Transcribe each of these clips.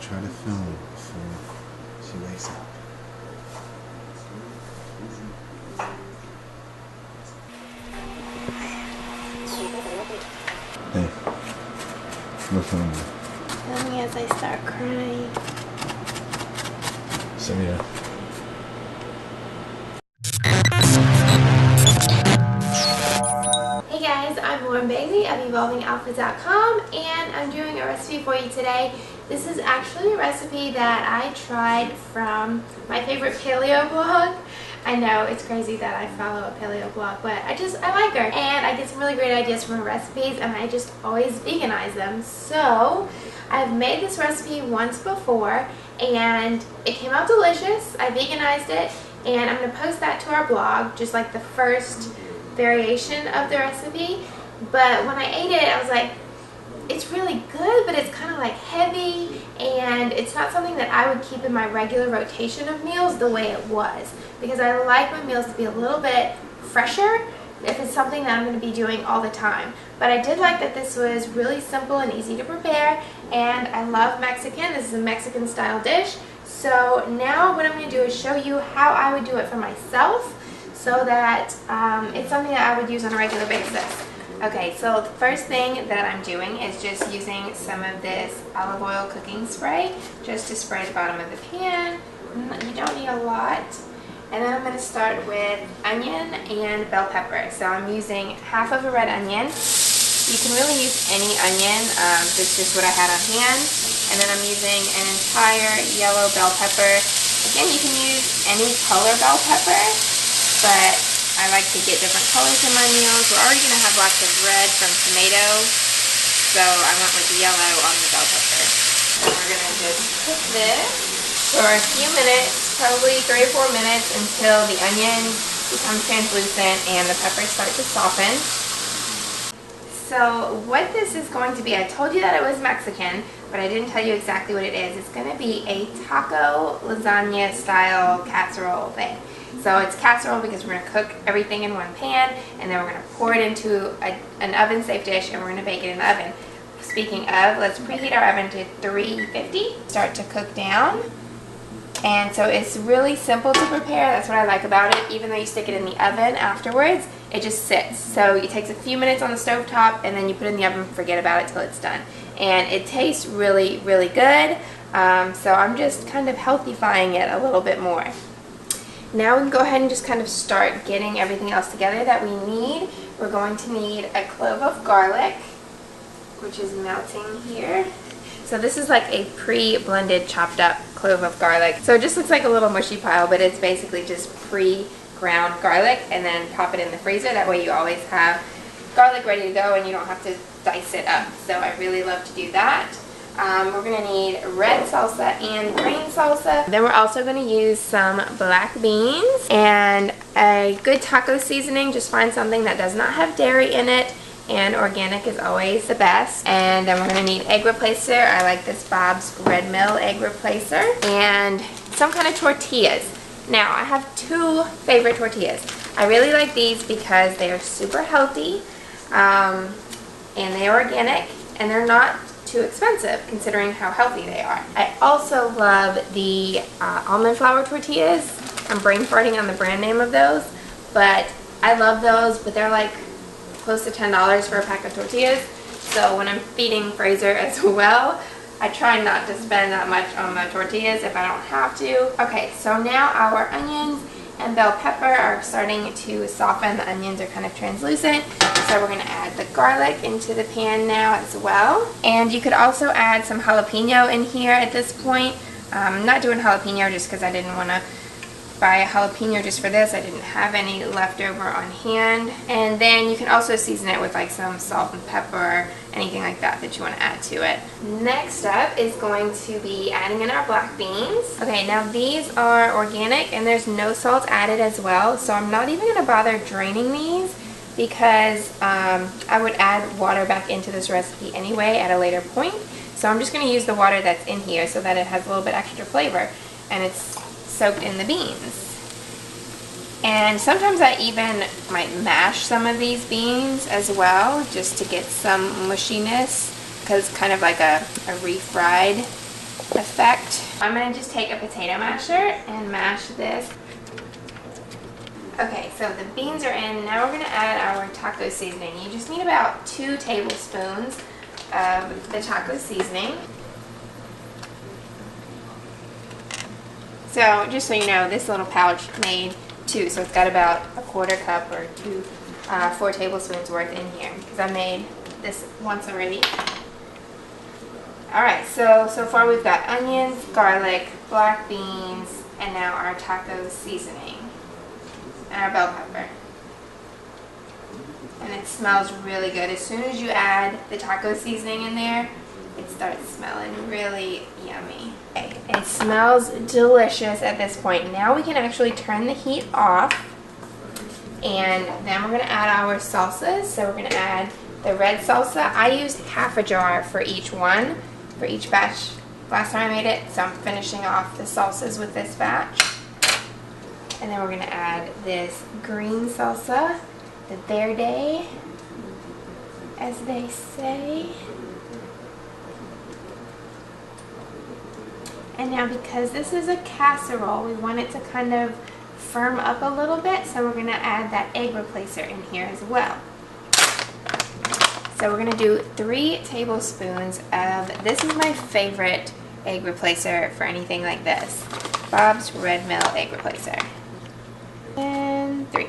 try to film before she wakes up. Hey, we're filming. Filming as I start crying. So yeah. Hey guys, I'm Bayley of evolvingalpha.com, and I'm doing a recipe for you today. This is actually a recipe that I tried from my favorite paleo blog. I know it's crazy that I follow a paleo blog, but I like her, and I get some really great ideas from her recipes, and I just always veganize them. So I've made this recipe once before and it came out delicious. I veganized it, and I'm going to post that to our blog, just like the first variation of the recipe. But when I ate it, I was like, it's really good, but it's kind of like heavy, and it's not something that I would keep in my regular rotation of meals the way it was, because I like my meals to be a little bit fresher if it's something that I'm going to be doing all the time. But I did like that this was really simple and easy to prepare, and I love Mexican. This is a Mexican style dish. So now what I'm going to do is show you how I would do it for myself, so that it's something that I would use on a regular basis. Okay, so the first thing that I'm doing is just using some of this olive oil cooking spray just to spray the bottom of the pan. You don't need a lot. And then I'm going to start with onion and bell pepper. So I'm using half of a red onion. You can really use any onion. This is just what I had on hand. And then I'm using an entire yellow bell pepper. Again, you can use any color bell pepper, but I like to get different colors in my meals. We're already going to have lots of red from tomato, so I went with the yellow on the bell pepper. And we're going to just cook this for a few minutes, probably 3 or 4 minutes, until the onion becomes translucent and the peppers start to soften. So what this is going to be, I told you that it was Mexican, but I didn't tell you exactly what it is. It's going to be a taco lasagna style casserole thing. So it's casserole because we're going to cook everything in one pan, and then we're going to pour it into an oven safe dish, and we're going to bake it in the oven. Speaking of, let's preheat our oven to 350. Start to cook down. And so it's really simple to prepare. That's what I like about it. Even though you stick it in the oven afterwards, it just sits. So it takes a few minutes on the stovetop, and then you put it in the oven and forget about it till it's done. And it tastes really, really good. So I'm just kind of healthifying it a little bit more. Now we can go ahead and just kind of start getting everything else together that we need. We're going to need a clove of garlic, which is melting here. So this is like a pre-blended chopped up clove of garlic. So it just looks like a little mushy pile, but it's basically just pre-ground garlic, and then pop it in the freezer. That way you always have garlic ready to go and you don't have to dice it up. So I really love to do that. We're going to need red salsa and green salsa. Then we're also going to use some black beans and a good taco seasoning. Just find something that does not have dairy in it, and organic is always the best. And then we're going to need egg replacer. I like this Bob's Red Mill egg replacer, and some kind of tortillas. Now I have 2 favorite tortillas. I really like these because they are super healthy, and they are organic, and they're not too expensive considering how healthy they are. I also love the almond flour tortillas. I'm brain farting on the brand name of those, but I love those, but they're like close to $10 for a pack of tortillas. So when I'm feeding Fraser as well, I try not to spend that much on the tortillas if I don't have to. Okay, so now our onions and bell pepper are starting to soften. The onions are kind of translucent, so we're going to add the garlic into the pan now as well. And you could also add some jalapeno in here at this point. I'm not doing jalapeno just because I didn't want to buy a jalapeno just for this. I didn't have any left over on hand. And then you can also season it with like some salt and pepper, anything like that that you want to add to it. Next up is going to be adding in our black beans. Okay, now these are organic and there's no salt added as well, so I'm not even going to bother draining these because I would add water back into this recipe anyway at a later point. So I'm just going to use the water that's in here so that it has a little bit extra flavor, and it's soaked in the beans. And sometimes I even might mash some of these beans as well, just to get some mushiness, because it's kind of like a refried effect. I'm going to just take a potato masher and mash this. Okay, so the beans are in. Now we're going to add our taco seasoning. You just need about 2 tablespoons of the taco seasoning. So just so you know, this little pouch made 2, so it's got about a 1/4 cup or 4 tablespoons worth in here because I made this once already. Alright, so far we've got onions, garlic, black beans, and now our taco seasoning. And our bell pepper. And it smells really good. As soon as you add the taco seasoning in there, it starts smelling really yummy. Okay. It smells delicious at this point. Now we can actually turn the heat off. And then we're going to add our salsas. So we're going to add the red salsa. I used half a jar for each one, for each batch last time I made it. So I'm finishing off the salsas with this batch. And then we're going to add this green salsa, the verde, as they say. And now because this is a casserole, we want it to kind of firm up a little bit, so we're going to add that egg replacer in here as well. So we're going to do 3 tablespoons of, this is my favorite egg replacer for anything like this, Bob's Red Mill egg replacer. And 3.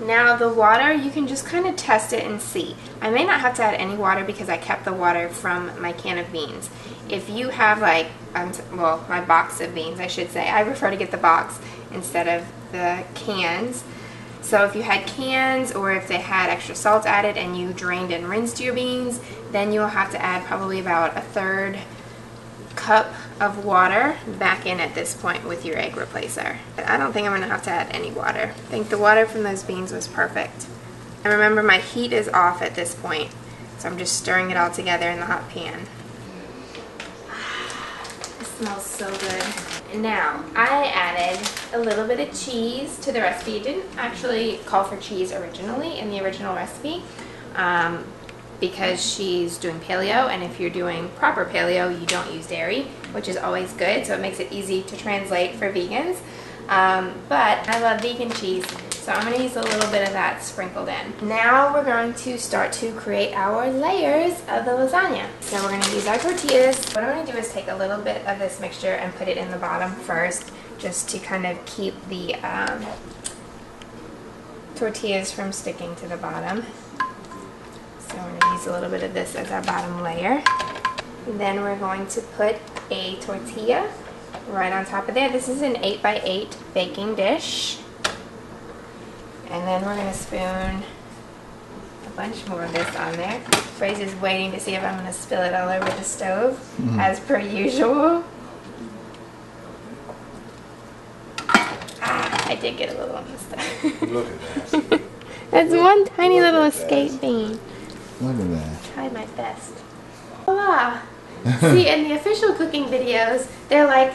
Now the water, you can just kind of test it and see. I may not have to add any water because I kept the water from my can of beans. If you have like, well, my box of beans I should say, I prefer to get the box instead of the cans. So if you had cans or if they had extra salt added and you drained and rinsed your beans, then you'll have to add probably about a 1/3 cup of water back in at this point with your egg replacer. But I don't think I'm going to have to add any water. I think the water from those beans was perfect. And remember, my heat is off at this point, so I'm just stirring it all together in the hot pan. It smells so good. Now, I added a little bit of cheese to the recipe. It didn't actually call for cheese originally in the original recipe. Because she's doing paleo, and if you're doing proper paleo, you don't use dairy, which is always good, so it makes it easy to translate for vegans. But I love vegan cheese, so I'm going to use a little bit of that sprinkled in. Now we're going to start to create our layers of the lasagna. So we're going to use our tortillas. What I'm going to do is take a little bit of this mixture and put it in the bottom first, just to kind of keep the tortillas from sticking to the bottom. So we're going to use a little bit of this as our bottom layer. And then we're going to put a tortilla right on top of there. This is an 8x8 baking dish. And then we're going to spoon a bunch more of this on there. Fraser's waiting to see if I'm going to spill it all over the stove, as per usual. I did get a little on the stove. Look at that. That's one tiny little escape bean. Look at that. Tried my best. Voila! See, in the official cooking videos, they're like,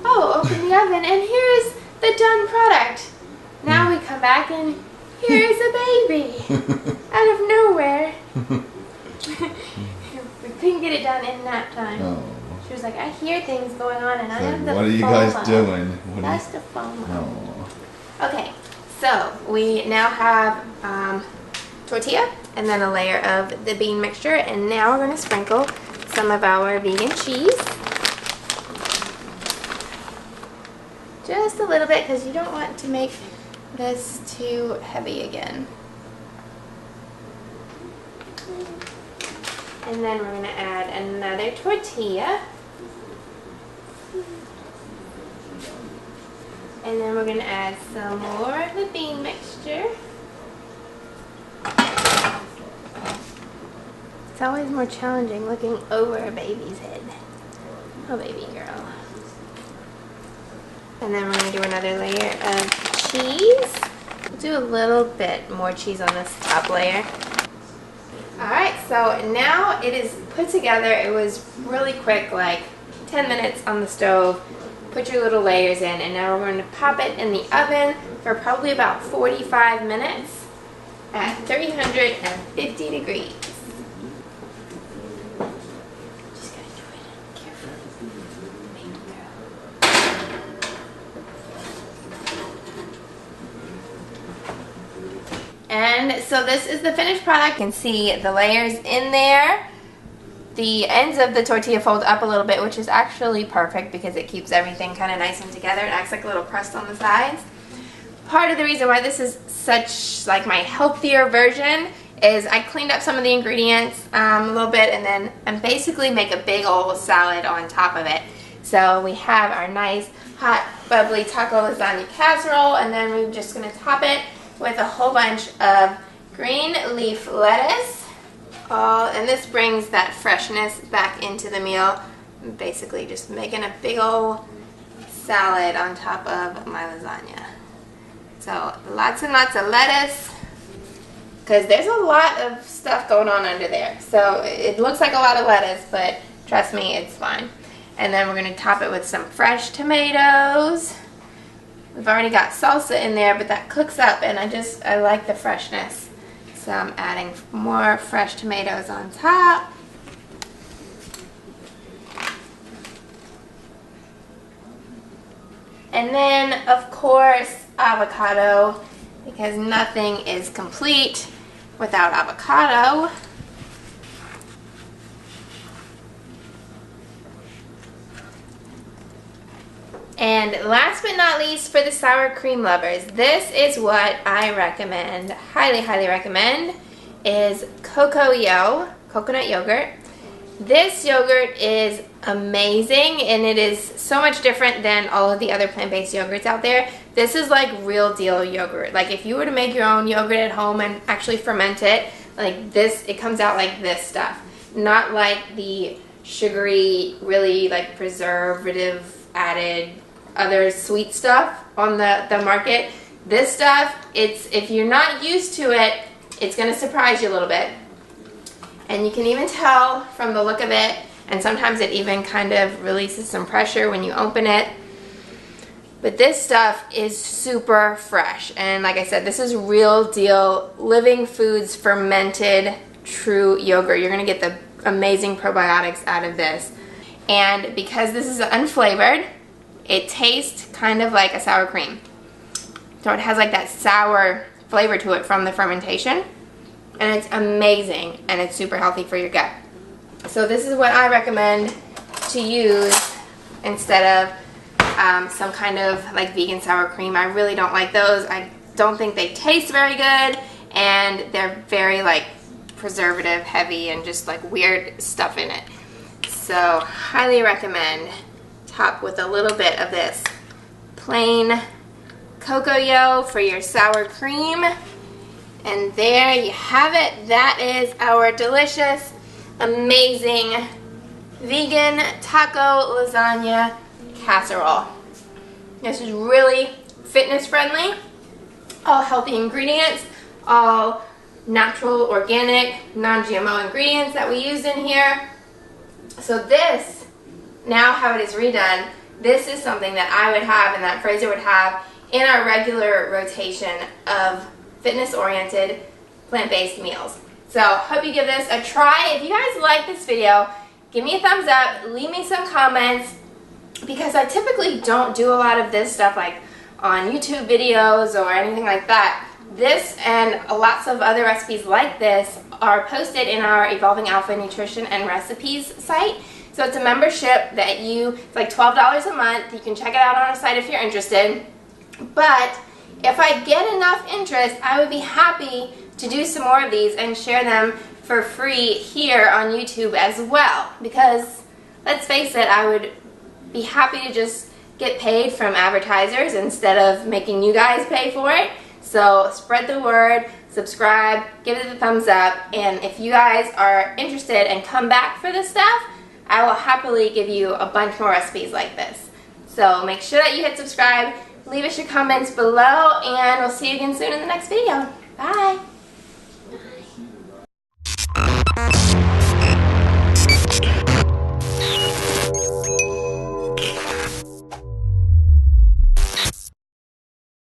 oh, open the oven and here's the done product. Now we come back and here's a baby out of nowhere. We couldn't get it done in that time. Oh. She was like, I hear things going on and I have the What are you guys doing? That's the FOMO. Oh. Okay, so we now have tortilla and then a layer of the bean mixture, and now we're going to sprinkle some of our vegan cheese. Just a little bit, because you don't want to make this too heavy again. And then we're going to add another tortilla. And then we're going to add some more of the bean mixture. It's always more challenging looking over a baby's head. Oh, baby girl. And then we're going to do another layer of cheese. We'll do a little bit more cheese on this top layer. Alright, so now it is put together. It was really quick, like 10 minutes on the stove. Put your little layers in, and now we're going to pop it in the oven for probably about 45 minutes at 350 degrees. And so this is the finished product. You can see the layers in there. The ends of the tortilla fold up a little bit, which is actually perfect because it keeps everything kind of nice and together. It acts like a little crust on the sides. Part of the reason why this is such like my healthier version is I cleaned up some of the ingredients a little bit, and then I basically make a big old salad on top of it. So we have our nice hot bubbly taco lasagna casserole, and then we're just going to top it with a whole bunch of green leaf lettuce. And this brings that freshness back into the meal. I'm basically just making a big old salad on top of my lasagna. So lots and lots of lettuce, because there's a lot of stuff going on under there. So it looks like a lot of lettuce, but trust me, it's fine. And then we're going to top it with some fresh tomatoes. We've already got salsa in there, but that cooks up, and I like the freshness. So I'm adding more fresh tomatoes on top. And then, of course, avocado, because nothing is complete without avocado. And last but not least, for the sour cream lovers, this is what I recommend, highly, highly recommend, is Coco-Yo, coconut yogurt. This yogurt is amazing, and it is so much different than all of the other plant-based yogurts out there. This is like real deal yogurt. Like if you were to make your own yogurt at home and actually ferment it, like this, it comes out like this stuff. Not like the sugary, really like preservative added other sweet stuff on the market. This stuff, if you're not used to it, it's going to surprise you a little bit. And you can even tell from the look of it, and sometimes it even kind of releases some pressure when you open it. But this stuff is super fresh, and like I said, this is real deal Living Foods fermented true yogurt. You're going to get the amazing probiotics out of this. And because this is unflavored, it tastes kind of like a sour cream. So it has like that sour flavor to it from the fermentation. And it's amazing, and it's super healthy for your gut. So this is what I recommend to use instead of some kind of like vegan sour cream. I really don't like those. I don't think they taste very good, and they're very like preservative heavy and just like weird stuff in it. So highly recommend. Top with a little bit of this plain Coco-Yo for your sour cream. And there you have it. That is our delicious, amazing vegan taco lasagna casserole. This is really fitness friendly, all healthy ingredients, all natural, organic, non-GMO ingredients that we used in here. So this, now how it is redone, this is something that I would have and that Fraser would have in our regular rotation of fitness-oriented, plant-based meals. So hope you give this a try. If you guys like this video, give me a thumbs up, leave me some comments, because I typically don't do a lot of this stuff like on YouTube videos or anything like that. This and lots of other recipes like this are posted in our Evolving Alpha Nutrition and Recipes site. So it's a membership that it's like $12 a month. You can check it out on our site if you're interested. But if I get enough interest, I would be happy to do some more of these and share them for free here on YouTube as well. Because let's face it, I would be happy to just get paid from advertisers instead of making you guys pay for it. So spread the word, subscribe, give it a thumbs up, and if you guys are interested and come back for this stuff, I will happily give you a bunch more recipes like this. So make sure that you hit subscribe, leave us your comments below, and we'll see you again soon in the next video. Bye!